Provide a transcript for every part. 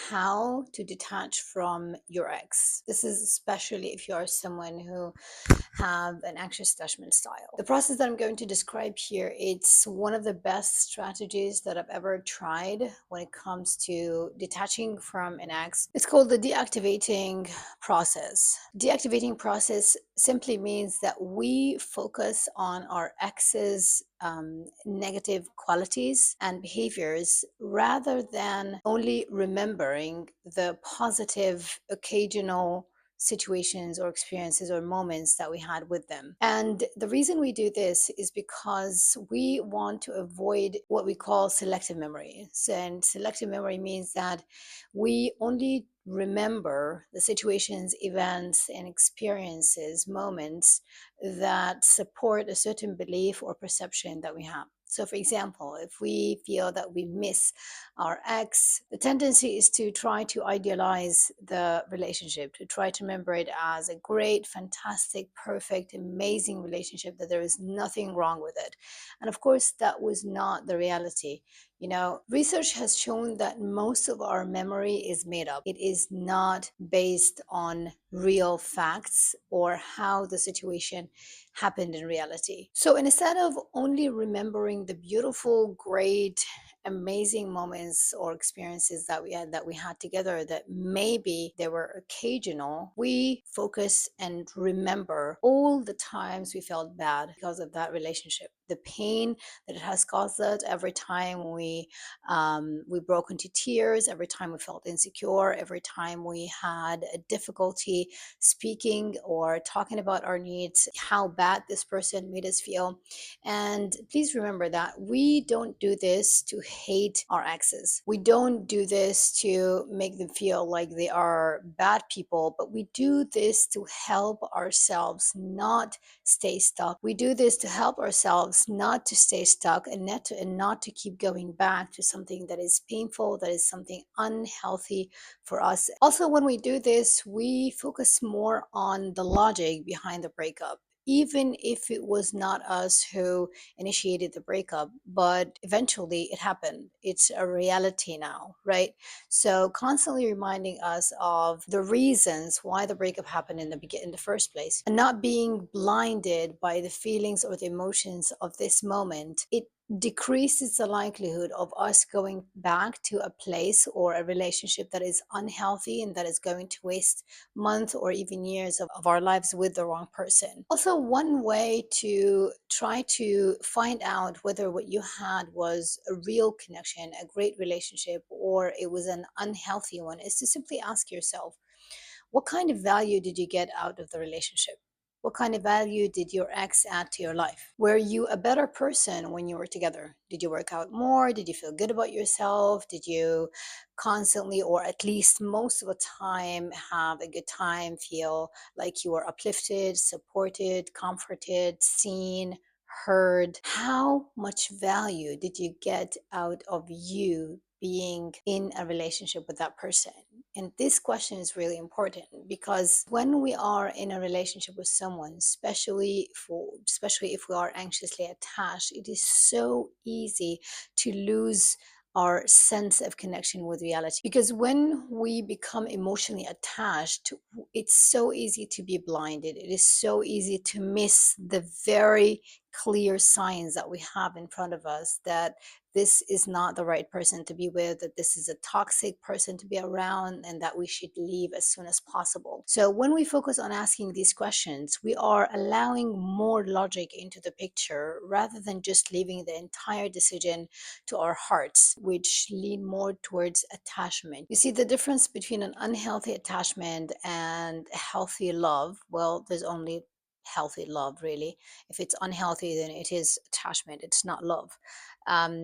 how to detach from your ex. This is especially if you are someone who have an anxious attachment style. The process that I'm going to describe here, it's one of the best strategies that I've ever tried when it comes to detaching from an ex. It's called the deactivating process. Deactivating process simply means that we focus on our ex's negative qualities and behaviors rather than only remembering the positive occasional situations or experiences or moments that we had with them. And the reason we do this is because we want to avoid what we call selective memory. And selective memory means that we only remember the situations, events, and experiences, moments that support a certain belief or perception that we have. So, for example, if we feel that we miss our ex, the tendency is to try to idealize the relationship, to try to remember it as a great, fantastic, perfect, amazing relationship, that there is nothing wrong with it. And of course, that was not the reality. You know, research has shown that most of our memory is made up. It is not based on real facts or how the situation happened in reality. So instead of only remembering the beautiful, great, amazing moments or experiences that we had together, that maybe they were occasional, we focus and remember all the times we felt bad because of that relationship, the pain that it has caused us every time we broke into tears, every time we felt insecure, every time we had a difficulty speaking or talking about our needs, how bad this person made us feel. And please remember that we don't do this to hate our exes. We don't do this to make them feel like they are bad people, but we do this to help ourselves not stay stuck. We do this to help ourselves not to stay stuck and not to keep going back to something that is painful, that is something unhealthy for us. Also, when we do this, we focus more on the logic behind the breakup, even if it was not us who initiated the breakup, but eventually it happened. It's a reality now, right? So constantly reminding us of the reasons why the breakup happened in the first place, and not being blinded by the feelings or the emotions of this moment. It decreases the likelihood of us going back to a place or a relationship that is unhealthy and that is going to waste months or even years of our lives with the wrong person. Also, one way to try to find out whether what you had was a real connection, a great relationship, or it was an unhealthy one is to simply ask yourself, what kind of value did you get out of the relationship? What kind of value did your ex add to your life? Were you a better person when you were together? Did you work out more? Did you feel good about yourself? Did you constantly, or at least most of the time, have a good time, feel like you were uplifted, supported, comforted, seen, heard? How much value did you get out of you being in a relationship with that person? And this question is really important, because when we are in a relationship with someone, especially if we are anxiously attached, it is so easy to lose our sense of connection with reality. Because when we become emotionally attached, it's so easy to be blinded. It is so easy to miss the very clear signs that we have in front of us, that this is not the right person to be with, that this is a toxic person to be around, and that we should leave as soon as possible. So when we focus on asking these questions, we are allowing more logic into the picture rather than just leaving the entire decision to our hearts, which lean more towards attachment. You see, the difference between an unhealthy attachment and a healthy love, well, there's only healthy love, really. If it's unhealthy, then it is attachment, it's not love.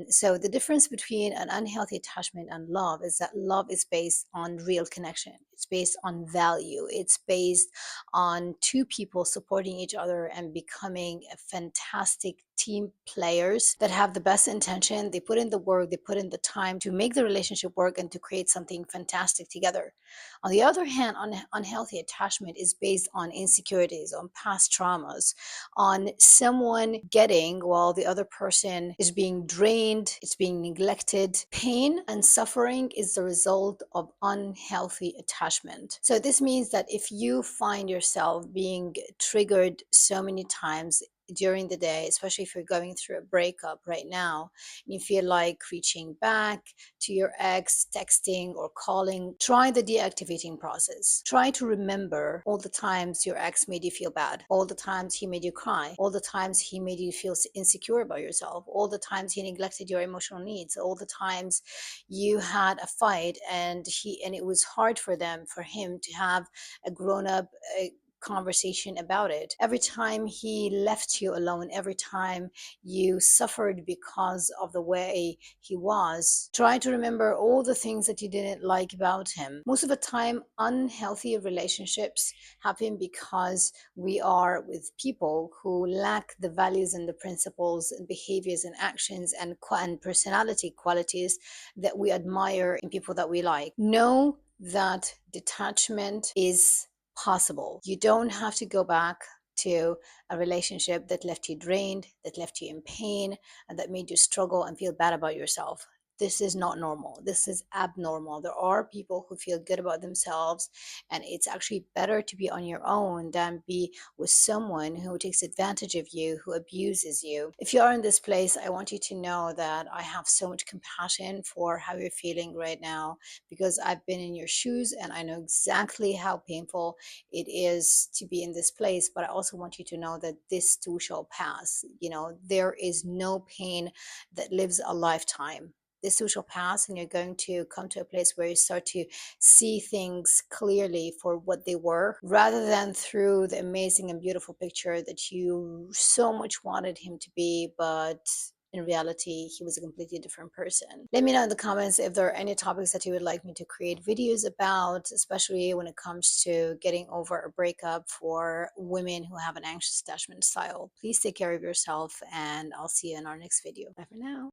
So the difference between an unhealthy attachment and love is that love is based on real connection. It's based on value. It's based on two people supporting each other and becoming a fantastic team players that have the best intention. They put in the work, they put in the time to make the relationship work and to create something fantastic together. On the other hand, unhealthy attachment is based on insecurities, on past traumas, on someone getting while the other person is being drained, it's being neglected. Pain and suffering is the result of unhealthy attachment. So this means that if you find yourself being triggered so many times during the day, especially if you're going through a breakup right now, and you feel like reaching back to your ex, texting or calling, try the deactivating process. Try to remember all the times your ex made you feel bad, all the times he made you cry, all the times he made you feel insecure about yourself, all the times he neglected your emotional needs, all the times you had a fight and it was hard for him to have a grown up conversation about it. Every time he left you alone, every time you suffered because of the way he was, try to remember all the things that you didn't like about him. Most of the time, unhealthy relationships happen because we are with people who lack the values and the principles and behaviors and actions and personality qualities that we admire in people that we like. Know that detachment is possible. You don't have to go back to a relationship that left you drained, that left you in pain, and that made you struggle and feel bad about yourself. This is not normal. This is abnormal. There are people who feel good about themselves, and it's actually better to be on your own than be with someone who takes advantage of you, who abuses you. If you are in this place, I want you to know that I have so much compassion for how you're feeling right now, because I've been in your shoes and I know exactly how painful it is to be in this place. But I also want you to know that this too shall pass. There is no pain that lives a lifetime. This too shall pass, and you're going to come to a place where you start to see things clearly for what they were, rather than through the amazing and beautiful picture that you so much wanted him to be, but in reality, he was a completely different person. Let me know in the comments if there are any topics that you would like me to create videos about, especially when it comes to getting over a breakup for women who have an anxious attachment style. Please take care of yourself, and I'll see you in our next video. Bye for now.